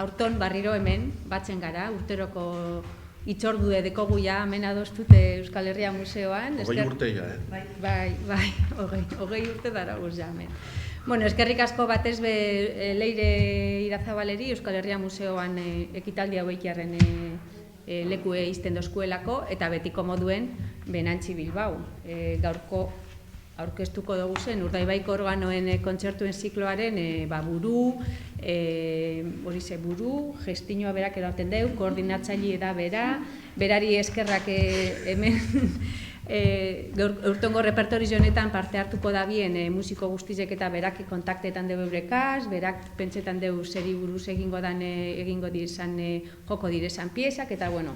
aurton barriro hemen, batzen gara, urteroko itzordu dekogu ja, hemen adostute Euskal Herria Museoan. 20 urte ja, Bai, 20 urte dara guz ja, hemen. Bueno, eskerrik asko batez be Leire Irazabaleri Euskal Herria Museoan ekitaldi hauekiarren lekue izten dozkuelako, eta betiko moduen Benantzi Bilbao. Gaurko aurkeztuko dugu zen Urdaibaiko organoen kontzertuen zikloaren buru, gestinoa berak erauten deu, koordinatzaile da berari eskerrak hemen urtongo repertorio honetan parte hartuko da bien musiko guztizek eta berak kontaktetan deu eurekaz, berak pentsetan deu zeri buruz egingo direzan, joko direzan piezak, eta bueno,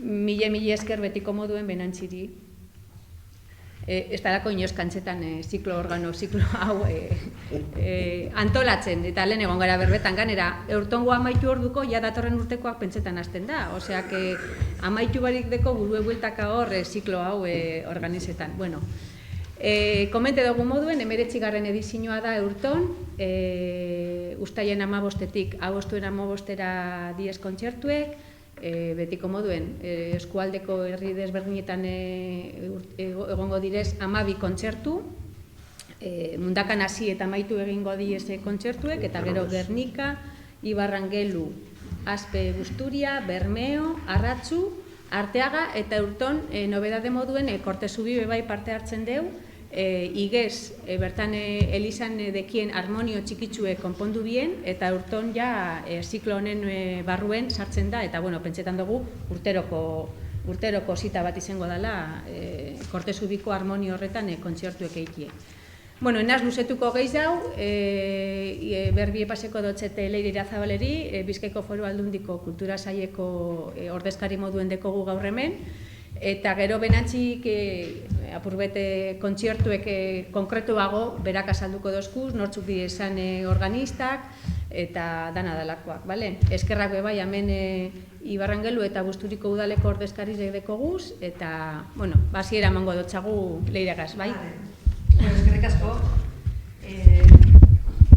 mile esker betiko moduen Benantziri. Ez darako inoz kantzetan ziklo hau antolatzen, eta lehen egon gara berbetan ganera, eurtongo amaitu orduko, ja datorren urtekoak pentsetan hasten da, oseak amaitu barik deko burue bueltaka hor ziklo hau organizetan. Bueno, komente dugu moduen, 19. edizioa da eurton, ustaien 15-etik agostuen 15-era 10 kontzertuek, betiko moduen, eskualdeko herri desberdinetan egongo direz 12 kontzertu, mundakan hasi eta amaitu egingo diez kontzertuek, eta gero Gernika, Ibarrangelu, Aspe Busturia, Bermeo, Arratzu, Arteaga, eta urton, nobedade moduen, Kortezubi bebai parte hartzen deu, igez, bertan elizan dekien harmonio txikitsue konpondu bien, eta urton ja ziklo honen barruen sartzen da, eta bueno, pentsetan dugu urteroko zita bat izango dela Kortezubiko harmonio horretan kontzertuek eikie. Bueno, enaz luzetuko gehiz dau, berbie paseko dotzete Leire Irazabaleri, Bizkaiko Foru Aldundiko Kultura Saileko ordezkari moduen dekogu gaur hemen, eta gero Benantzik apurbete kontzertuek konkretuago berak azalduko dozkuz, nortzuk direzan organistak eta dana dalakoak, bale? Eskerrak bebai hemen Ibarrangelu eta Busturiko udaleko ordezkarizek dekoguz, eta, bueno, hasiera emango dotzagu Leiregaz, bai?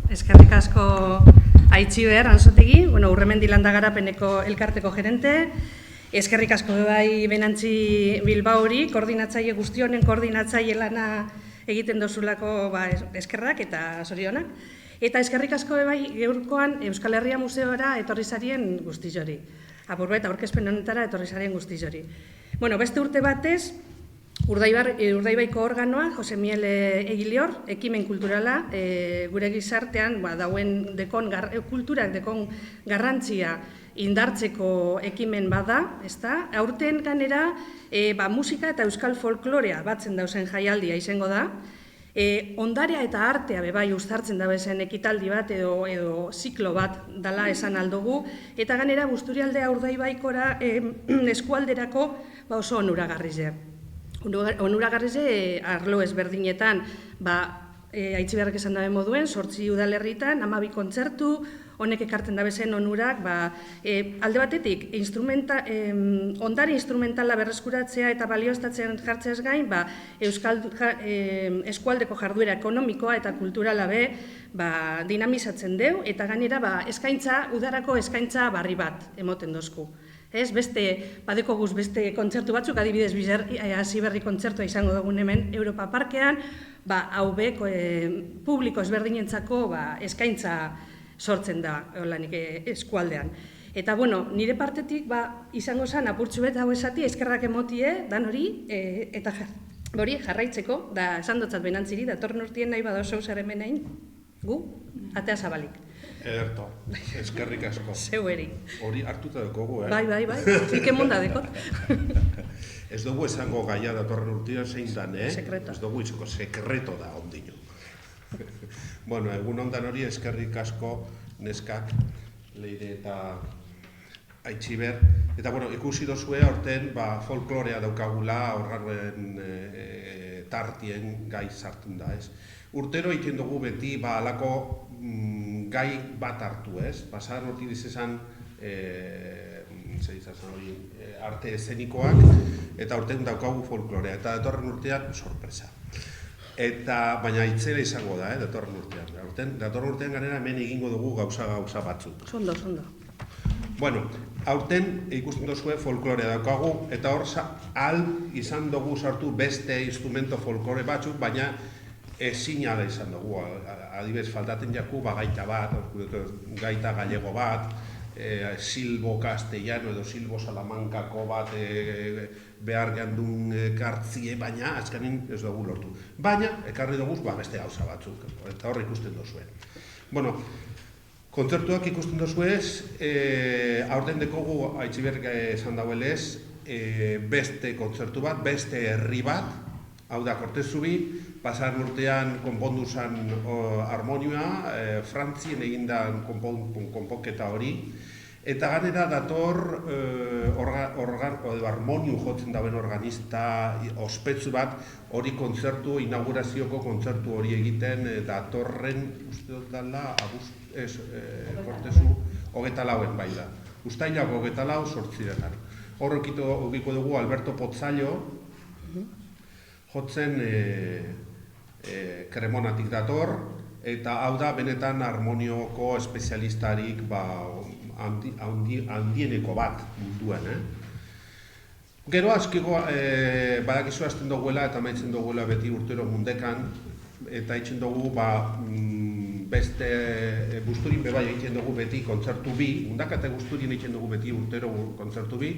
Eskerrik asko Aitziber Anzotegi, Urremendi Landa Garapeneko elkarteko gerente, eskerrik asko bai Benantzi Bilbaori, koordinatzaile guztionen koordinatzaile lana egiten dozulako eskerrak eta zorionak. Eta eskerrik asko bai gaurkoan Euskal Herria Museora etorri zarien guztizori. Apurbet, aurkezpen honetara etorri zarien guztizori. Beste urte batez, Urdaibaiko organoa, Jose Miel Egilior, ekimen kulturala, gure gizartean dauen kulturak dekon garrantzia indartzeko ekimen bada, ezta? Aurten ganera musika eta euskal folklorea batzen dauzen jaialdia izango da. Ondarea eta artea bebai uztartzen dabezen ekitaldi bat edo ziklo bat dala esan aldugu, eta ganera Busturialdea Urdaibaikora eskualderako oso onuragarrize. Onuragarrize arlo ezberdinetan, Aitziberrek esan dabe moduen, 8 udalerritan, 12 kontzertu, honek ekartzen dabezen onurak, alde batetik, ondare instrumentala berreskuratzea eta balioztatzen jartzeaz gain, eskualdeko jarduera ekonomikoa eta kulturala be dinamizatzen deu, eta gainera udarako eskaintza barri bat emoten dozku. Badeko guz beste kontzertu batzuk, adibidez Hasiberri kontzertua izango dugun hemen Europa Parkean, hau be publiko ezberdinentzako eskaintza sortzen da eskualdean. Eta, nire partetik izango zen apurtxu bet hau esati eskerrak emotie dan hori, eta hori jarraitzeko, da esan dotzat Benantziri, datorren urtien nahi bada oso zaren menain, gu, atea zabalik. Ederto, eskerrik asko. Zeu eri. Hori hartuta dekogu, Bai, zik emonda dekot. Ez dugu esango gaia datorren urtean zein dan, Sekreto. Ez dugu izango, sekreto da ondino. Egun ondan hori eskerrik asko neskak, Leire eta Aitziber. Eta, ikusi dozue horten folklorea daukagula horren tartien gai sartun da, ez? Urtero egiten dugu beti alako gai bat hartu, ez? Pasadan horti dizezan arte eszenikoak, eta urten daukagu folklorea, eta datorren urtean sorpresa. Baina itzela izango da, datorren urtean. Datorren urtean ganera hemen egingo dugu gauza batzuk. Sondo. Bueno, aurten ikusten duzue folklorea daukagu, eta hor ahal izan dugu sartu beste instrumento folklore batzuk, baina ezin ala izan dugu. Adibidez, faltaten jaku gaita bat, gaita gallego bat, silbo castellano edo silbo salamankako bat behar gandun kartzie, baina azkenin ez dugu lortu. Baina, ekarri dugu beste gauza batzuk, eta hor ikusten duzue. Bueno, kontzertuak ikusten dozuez, aurten dekogu Aitziber esan dauelez, beste kontzertu bat, beste herri bat, hau da Kortezubi, pasan urtean konpondu zen harmonioa, Frantzien egindan konponketa hori, eta ganera dator harmonio jotzen dauen organista ospetsu bat, hori kontzertu, inaugurazioko kontzertu hori egiten, datorren, uste dut dala, Kortezu, 24 bai da. Uztailako 24, 8 Hor okiko dugu Alberto Pozzallo, jotzen Kremonatik dator, eta hau da benetan harmonioko espezialistarik handieneko bat munduan. Gero askiko badakizu hasten duguela eta maitzen duguela beti urtero mundekan, eta itzen dugu beste Busturin bebai egiten dugu beti kontzertu bi, mundak eta Busturin egiten dugu beti urtero kontzertu bi,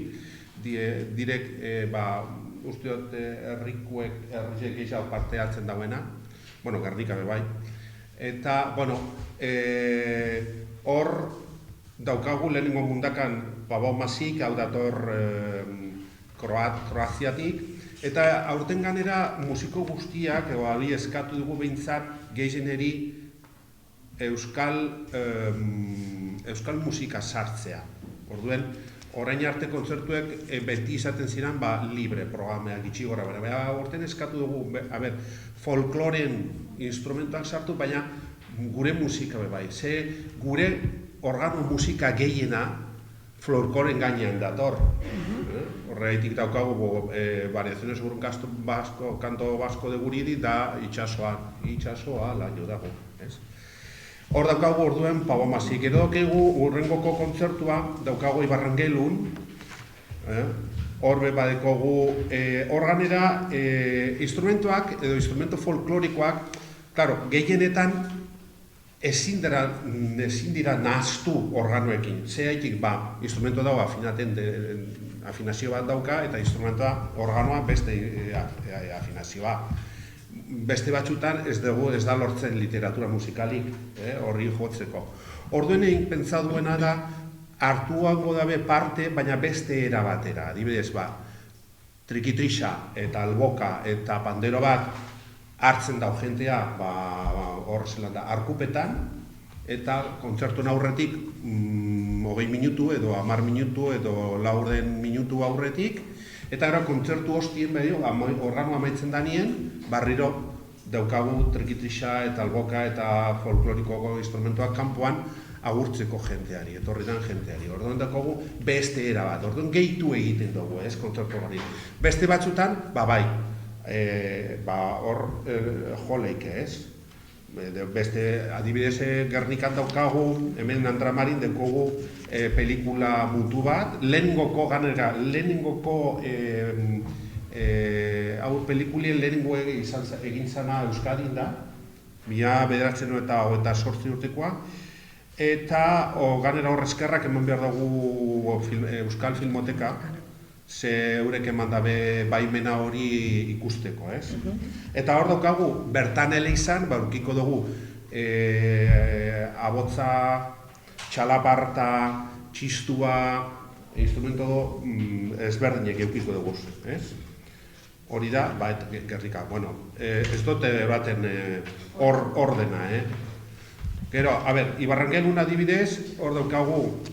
direk usteot herriek gehiago parte hartzen dauena, bueno, Gernika bebai, eta, bueno, hor daukagu lehenengo mundakan Pablo Masik, hau dator Kroaziatik, eta aurten ganera musiko guztiak, hori eskatu dugu behintzat gehieneri euskal musika sartzea. Orduen, orain arte kontzertuek beti izaten ziren libre programeak itxi gora. Aurten eskatu dugu, folkloren instrumentuak sartu, baina gure musika bebai. Ze gure organo musika gehiena folkloren gainean dator. Horregatik daukagu variaciones sobre un canto vasco de Guridi da itxasoa laino dago. Hor daukagu orduen Pablo Masik, edo daukagu urrengoko kontzertua daukagu Ibarrangelun, hor badekogu, hor ganera instrumentuak edo instrumento folklorikoak, claro, gehienetan ezin dira nahaztu organoekin. Zehaitik instrumento dago afinazio bat dauka eta instrumentoa organoa beste afinazioa. Beste batzutan ez da lortzen literatura musikalik horri jotzeko. Orduen egin pentsa duena da hartuango dabe parte, baina beste era batera. Adibidez, trikitrisa eta alboka eta pandero bat hartzen dau jentea hor zelan da, arkupetan, eta kontzertuen aurretik 20 minutu edo 10 minutu edo 40 minutu aurretik, eta gara kontzertu hostien organoa amaitzen danien, barriro daukagu trikitrisa eta alboka eta folkloriko instrumentuak kanpoan agurtzeko jenteari, etorritan jenteari. Orduan daukagu beste era bat, orduan gehitu egiten dugu, kontzertu hori. Beste batzutan, bai, hor joleike, Beste, adibidez, Gernikan daukagu, hemen Andramarin daukagu pelikula mutu bat, lehenengoko hau pelikulien lehenengo egin zana Euskadin da, 1928 urtekoa, eta ganera horrezkerrak eman behar dugu Euskal Filmoteka, ze eurek eman dabe baimena hori ikusteko, Eta hor daukagu, bertan ele izan, aurkiko dugu abotza, txalaparta, txistua, instrumento ezberdinek eukiko dugu, Hori da, Gernika, ez dute baten ordena, Gero, Ibarrangelun adibidez, hor daukagu,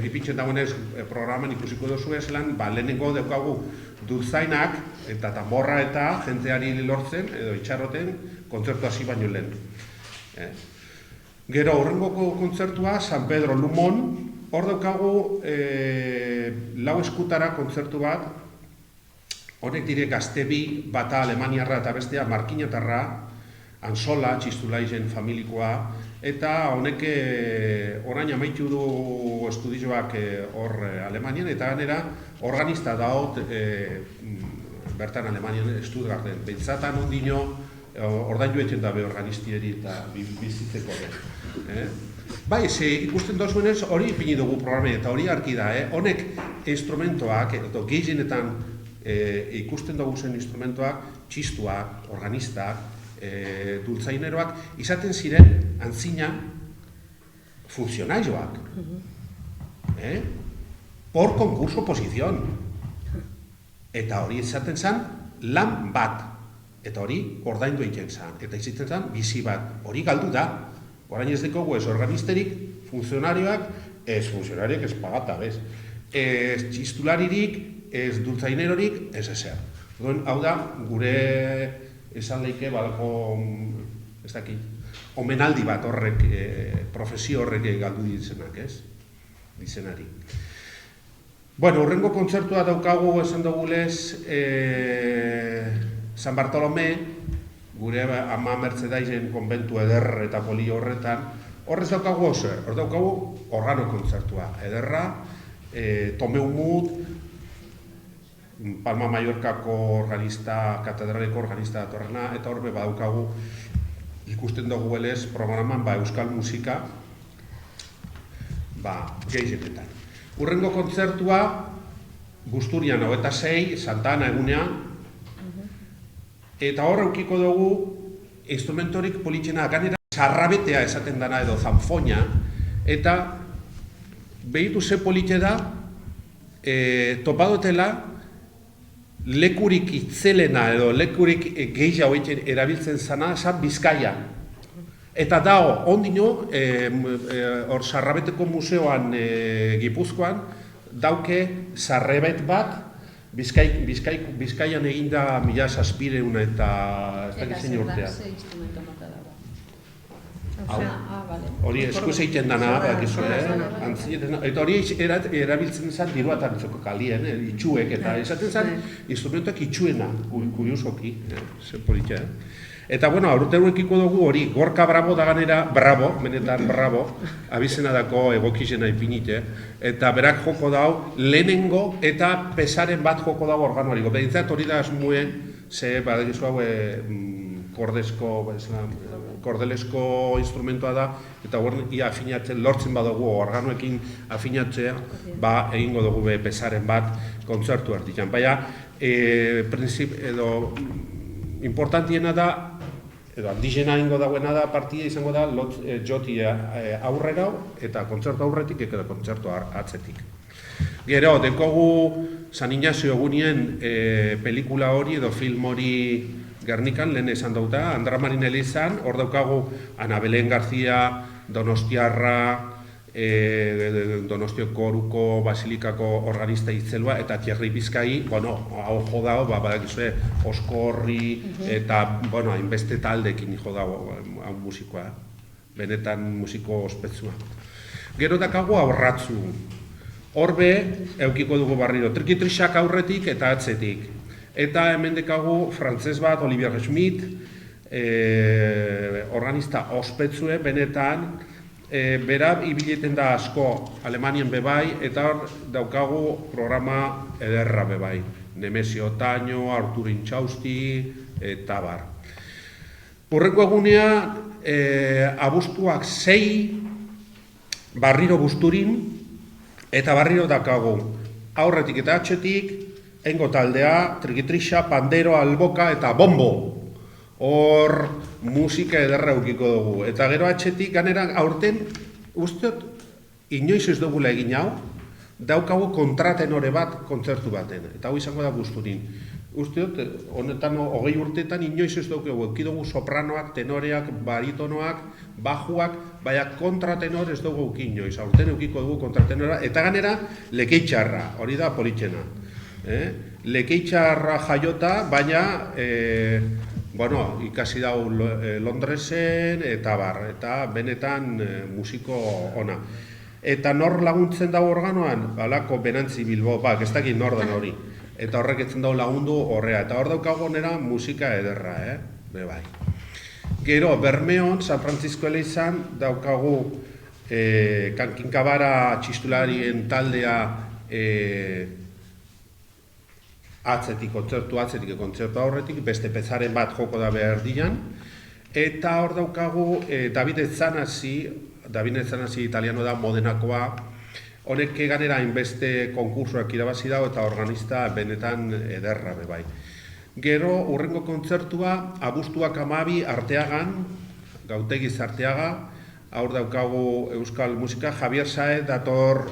ipintzen dagoenez programan ikusiko duzu zelan, lehenengo daukagu dulzainak eta tamborra eta jenteari lortzen, edo itxarroten, kontzertu hasi baino lehen. Gero, horrengoko kontzertua, San Pedro Lumon, hor daukagu 4 eskutara kontzertu bat, honek dire gazte bi, bata Alemaniarra eta bestea Markinatarra, Ansola, Txistulaizen familikoa, eta honek orain amaitu du estudioak hor Alemanian, eta ganera organista daot bertan Alemanian Stuttgarten. Bentsatan ondino ordaindu etxen dabe organistieri eta bizitzeko. Bai, ikusten dozuenez hori ipini dugu programen, eta hori argi da, honek instrumentoak, edo gehienetan ikusten dugu zen instrumentoak, txistuak, organistak, dultzaineroak, izaten ziren antzina funtzionarioak. Por concurso oposición. Eta hori izaten zen lan bat. Eta hori ordaindu egiten zen. Eta izaten zen bizi bat. Hori galdu da. Orain ez dekogu ez organisterik, funtzionarioak, ez funtzionarioak ez pagata, ez. Ez txistularirik, ez dultzainerorik, ez ezer. Hau da, gure esan leike balako, ez daki, omenaldi bat horrek, profesio horrek galdu ditzenak, ez? Dizenari. Bueno, horrengo kontzertua daukagu esan dugulez San Bartolome, gure ama Mercedaizen konbentu eder eta poli horretan, horrez daukagu oser, hor daukagu organo kontzertua, ederra, Tomeumut, Palma Mallorcako organista, katedraleko organista datorrena, eta horbe badaukagu ikusten dugu elez programan euskal musika gehienetan. Urrengo kontzertua Busturian 26, Santa Ana egunea, eta hor eukiko dugu instrumentorik politxena, ganera sarrabetea esaten dana edo zanfoina, eta behitu ze politxe da, topadotela lekurik itzelena edo lekurik gehiago erabiltzen zana, zan Bizkaia. Eta dago, ondino, hor Sarrabeteko museoan Gipuzkoan, dauke sarrebet bat, Bizkaian eginda 1700 eta ez da gizen urtea. Hori eskuz egiten dana, eta hori erabiltzen zen diruatan kalien, itxuek, eta esaten zen instrumentuak itxuena, kuriosoki, politia. Eta, bueno, aurteruekiko dugu hori, Gorka Bravo da ganera, Bravo, benetan Bravo, abizena dako egokizena ipinite, eta berak joko dau, lehenengo eta pesaren bat joko dau organoariko. Berintzat hori da asmuen, ze, badegizu hau, kordelesko instrumentoa da, eta ia afinatzen, lortzen badugu organoekin afinatzea, egingo dugu pesaren bat kontzertu hartitzen. Baina, importantiena da, edo handizena ingo dagoena da, partida izango da, joti aurrera eta kontzertu aurretik eta kontzertu atzetik. Gero, dekogu San Ignacio egunien pelikula hori edo film hori Gernikan, lehen esan dauta, Andra Marin Elizan, hor daukagu Ana Belen Garzia, Donostiarra, Donostioko Oruko Basilikako organista itzelua, eta Thierry Bizkai, bueno, hau jodao, badakizue, Oskorri, eta, bueno, hainbeste taldekin jodao hau musikoa, benetan musiko ospetsua. Gero dakagu Aurratzu, horbe, eukiko dugu barriro, trikitrisak aurretik eta atzetik. Eta hemen dekagu frantzes bat, Olivier Schmidt, organista ospetsue, benetan, bera ibileten da asko Alemanian bebai, eta hor daukagu programa ederra bebai. Nemesio Otaño, Artur Intxausti, eta bar. Horreko egunea, abuztuak 6, barriro Busturin, eta barriro daukagu aurretik eta atxetik, engo taldea, trikitrixa, pandero, alboka eta bombo. Hor musika ederra eukiko dugu. Eta gero atxetik, ganera aurten, usteot, inoiz ez dugula egin hau, daukagu kontratenore bat kontzertu baten. Eta hau izango da Busturin. Usteot, honetan 20 urteetan inoiz ez dugu, eukidugu sopranoak, tenoreak, baritonoak, bajuak, baina kontratenor ez dugu inoiz. Aurten eukiko dugu kontratenora, eta ganera lekeitxarra, hori da politxena. Lekeitxarra jaiota, baina ikasi dau Londresen eta eta benetan musiko ona. Eta nor laguntzen dago organoan? Balako Benantzi Bilbo, ez dakit nor den hori. Eta horrek etzen dago lagundu horrea. Eta hor daukago nera musika ederra, bai. Gero, Bermeon, San Francisco elizan, daukagu Kankinkabara txistularien taldea atzetik kontzertu aurretik, beste pezaren bat joko da behar dian. Eta hor daukagu David Etzanasi italiano da, Modenakoa. Honek ganera hainbeste konkursoak irabazi dago eta organista benetan ederra be bai. Gero, urrengo kontzertua, abuztuak 12 Arteagan, Gautegiz Arteaga, hor daukagu euskal musika, Javier Saez dator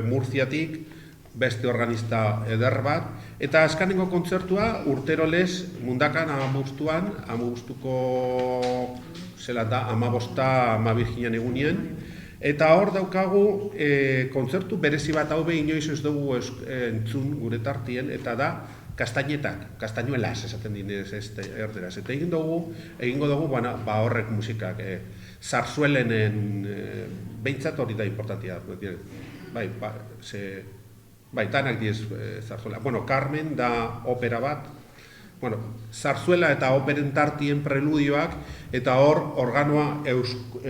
Murziatik, beste organista eder bat, eta azkanengo kontzertua urtero lez mundakan amabuztuko zelan da, 15 egunien, eta hor daukagu kontzertu berezi bat hau behin inoiz ez dugu entzun gure tartien, eta da kastainetak, kastañuelas esaten dinez erderaz. Eta egingo dugu, horrek musikak, zarzuelenen behintzat hori da importantia. Bai, tanak diez zarzuela. Carmen da opera bat, zarzuela eta operen tartien preludioak, eta hor organoa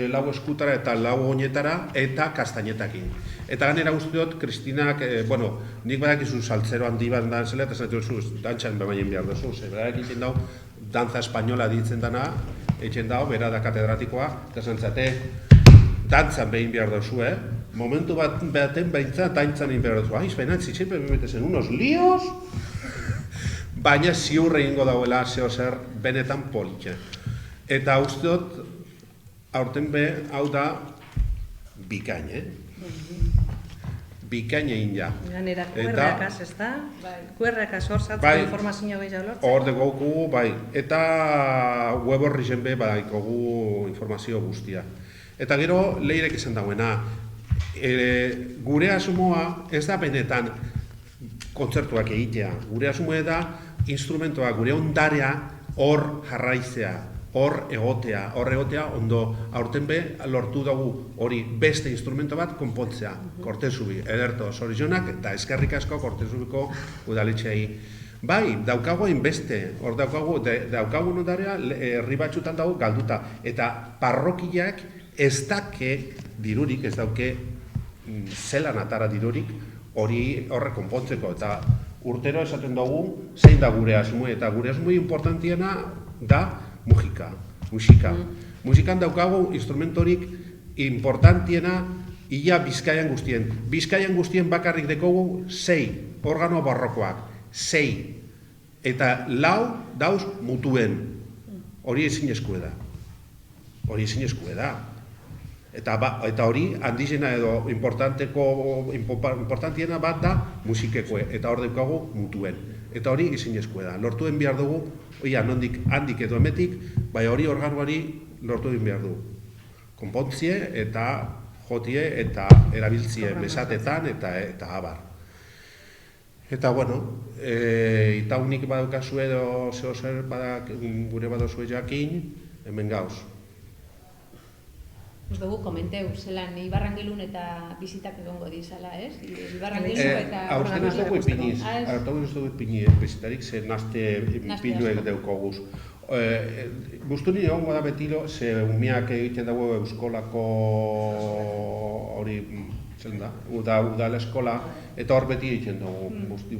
lau eskutara eta lau oinetara eta kastainetakin. Eta ganera uste dut, Kristinak, nik badakizu saltzero handi bat da zela, eta zaten duzu, dantzan bemaien behar duzu, berak egiten dau, dantza espainola ditzen dana, egiten dau, bera da katedratikoa, eta zantzate, dantzan behin behar duzu, momentu baten behintzat dantzan egin behar duzu. Baina siempre me metes en unos líos, baina ziur egingo dauela zeo zer benetan politxe. Eta uste dut, aurten hau da, bikain, bikain egin ja. Ganera, kuerrakaz, ez da? Kuerrakaz hor zatzeko informazioa gehiago lortzen? Hor dugu, bai. Eta web horri zen be, badikogu informazio guztia. Eta gero, leirek izan dagoena, gure asumoa ez da benetan kontzertuak egitea. Gure asumoa da instrumentoa, gure ondarea hor jarraizea, hor egotea, ondo aurten be lortu dugu hori beste instrumento bat konpontzea, Kortezubi, ederto zorizionak eta eskerrik asko Kortezubiko udaletxeei. Bai, daukagu hainbeste, hor daukagu ondarea herri batzutan dago galduta, eta parrokiak ez dake dirurik, ez dauke zelan atara dirurik hori horre konpontzeko, eta urtero esaten dugu zein da gure asmoa, eta gure asmoa importantiena da musika. Musikan daukagu instrumentorik importantiena ia Bizkaian guztien. Bizkaian guztien bakarrik dekogu 6 organo barrokoak, 6. Eta 4 dauz mutuen. Hori ezin eskue da. Eta hori handizena edo importantiena bat da musikekoe, eta hor daukagu mutuen. Eta hori ezin eskue da. Lortuen behar dugu, handik edo emetik, bai hori organoari lortuen behar dugu. Konpontzie eta jotie eta erabiltzie besatetan eta abar. Eta itaunik badaukazu edo zeo zer gure badozue jakin, hemen gauz. Ez dugu komenteu, zelan Ibarrangelun eta bizitak egongo dizala, ez? Ibarrangelu eta... Aurten ez dugu ipiniz, bizitarik ze nazte pinuek deukoguz. Guztuni egongo da betilo, ze umiak egiten dugu euskolako hori, zelen da, udala eskola, eta hor beti egiten dugu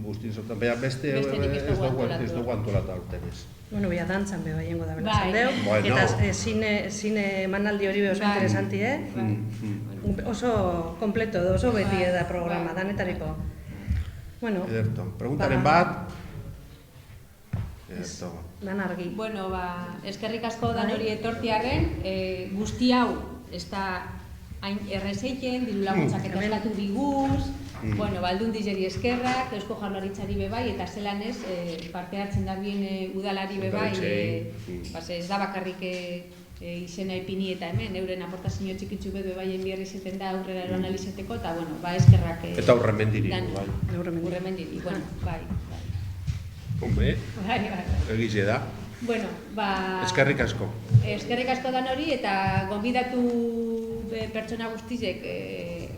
guzti zotan. Baina beste ez dugu antolata aurten ez. Bueno, bia dantzan beba jengo da bela zaldeu, eta zine manaldi hori oso interesanti, oso kompleto, oso beti da programa, danetariko. Ederto, preguntaren bat, ederto. Dan argi. Bueno, eskerrik asko dan hori etortiarren, guzti hau, ez da hain errezeiten, diru laguntzak eta eskatu diguz, baldun dizeri eskerrak, Eusko Jaurlaritzari bebai, eta zelan ez, parte hartzen da bien udalari bebai, ez da bakarrik izena ipini eta hemen, euren aportazio txikitzu bebai enbiarri zeten da aurrera eroan alizeteko, eta eskerrak... Eta urremendiri, bai. Urremendiri, bai. Hombre, egize da. Bueno, eskerrik asko. Eskerrik asko dan hori, eta gonbidatu pertsona guztizek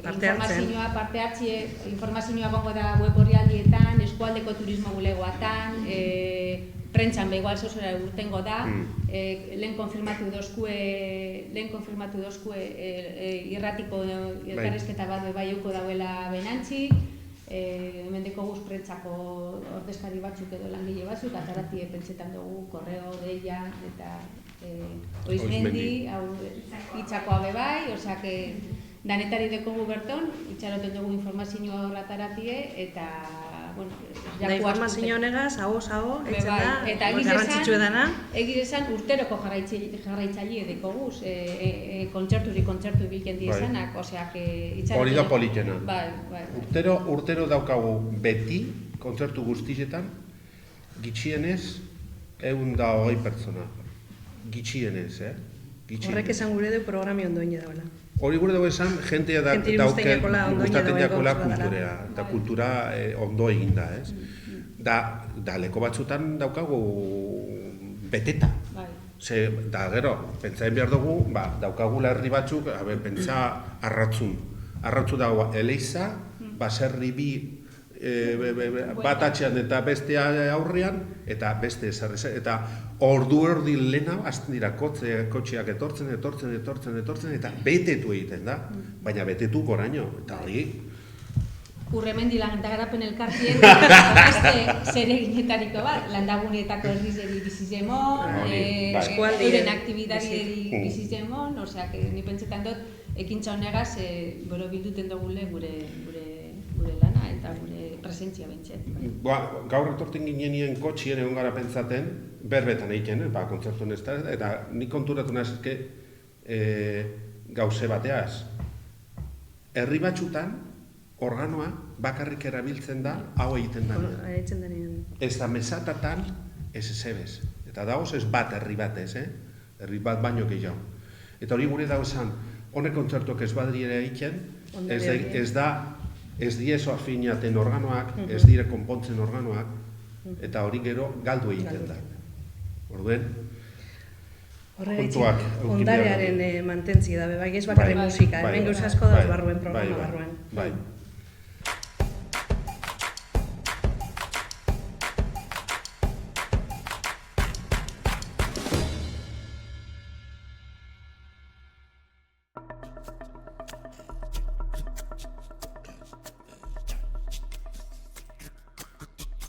informazioa parte hartzie, informazioa gongo da web orrialdietan, eskualdeko turismo bulegoatan, prentxan begoal zozora urtengo da, lehen konfirmatu dozkue irratiko elkarrezketa bat baiuko dauela benantzik, hemendeko guz prentsako ordezkari batzuk edo langile batzuk, ataratie pentsetan dugu, korreo, deia, eta oizmendi, itxakoa bebai, osea, danetari dekogu berton, itxaroten dugu informazioa horrataratie, eta, bueno, da informazio honegaz, hau, etxen da, garrantzitsu edana. Egirezan urteroko jarraitzaile dekoguz, kontzertu bilken diezanak, osea, hori da politena. Bai. Urtero daukagu beti, kontzertu guztietan, gitxienez, 120 pertsona. Gitxienez, Horrek esan gure du programi ondoine dauela. Hori gure dugu esan, jentea gustaten jakola kulturea, eta kultura ondo eginda, ez? Da leko batzutan daukagu beteta. Da gero, pentsaen behar dugu, daukagula herri batzuk, pentsa arratzu dago Eleiza, baserri bi bat atxean eta bestea aurrean, eta beste ezarri, eta ordu erdi lehena hasten dira kotxeak etortzen, eta betetu egiten da, baina betetu goraino, eta hori. Urremendi Landagarapen elkartien, beste zereginetariko bat, landaguneetako herrizeri bizizemon, euren aktibidaderi bizizemon, osea, ni pentsetan dut, ekintza honegaz, bilduten dugule gure lana eta gure presentzia bentset. Gaur etorten ginenien kotxien egon gara pentsaten, berbetan egiten, kontzertuen ez da, eta nik konturatu nazke gauze bateaz. Herri batzutan, organoa bakarrik erabiltzen da, hau egiten denean. Ez da mesatatan, ez ezebez. Eta dagoz ez bat herri batez, herri bat baino gehiago. Eta hori gure dauzan, honek kontzertuak ez badriera egiten, ez diezo afinaten organoak, ez dire konpontzen organoak, eta hori gero galdu egiten da. Orduen, kontuak. Ondarearen mantentzi da, bai ez bakarri musika, hemen gauz asko da barruen, programa barruen.